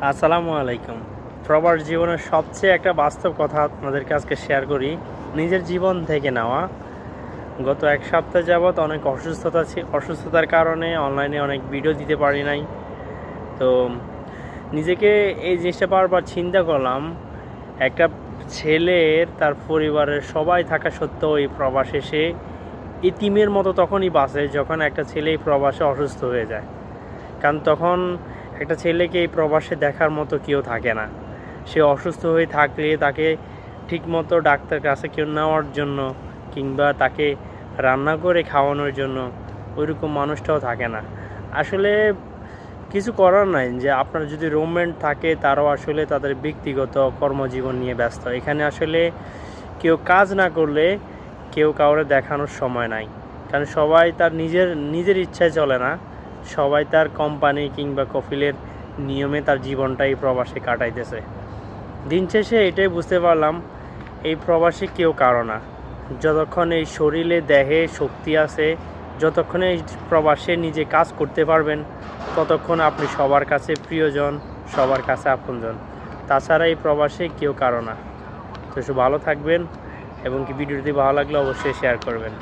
আসসালামু আলাইকুম। প্রবাস জীবনের সবচেয়ে একটা বাস্তব কথা আপনাদেরকে আজকে শেয়ার করি। নিজের জীবন থেকে নেওয়া। গত ১ সপ্তাহ যাবৎ অনেক অসুস্থতার কারণে অনলাইনে অনেক ভিডিও দিতে পারি নাই। তো নিজেকে এই জিনিসটা বারবার চিন্তা করলাম, একটা ছেলের তার পরিবারের সবাই থাকা সত্ত্বেও এই প্রবাসে সে এতিমের মতো তখনই বাঁচে যখন একটা ছেলে এই প্রবাসে অসুস্থ হয়ে যায়। কারণ তখন একটা ছেলেকে এই প্রবাসে দেখার মতো কেউ থাকে না। সে অসুস্থ হয়ে থাকলে তাকে ঠিকমতো ডাক্তার কাছে কেউ নেওয়ার জন্য কিংবা তাকে রান্না করে খাওয়ানোর জন্য ওইরকম মানুষটাও থাকে না। আসলে কিছু করার নাই যে আপনার যদি রুমমেট থাকে তারাও আসলে তাদের ব্যক্তিগত কর্মজীবন নিয়ে ব্যস্ত। এখানে আসলে কেউ কাজ না করলে কেউ কাউরে দেখানোর সময় নাই। কারণ সবাই তার নিজের ইচ্ছায় চলে না। সবাই তার কোম্পানি কিংবা কফিলের নিয়মে তার জীবনটাই প্রবাসে কাটাইতেছে। দিন শেষে এটাই বুঝতে পারলাম, এই প্রবাসে কেউ কারো না। যতক্ষণ এই শরীরে দেহে শক্তি আছে, যতক্ষণ এই প্রবাসে নিজে কাজ করতে পারবেন, ততক্ষণ আপনি সবার কাছে প্রিয়জন, সবার কাছে আপনজন। তাছাড়া এই প্রবাসে কেউ কারো না। তো ভালো থাকবেন এবং কি ভিডিওটি ভালো লাগলে অবশ্যই শেয়ার করবেন।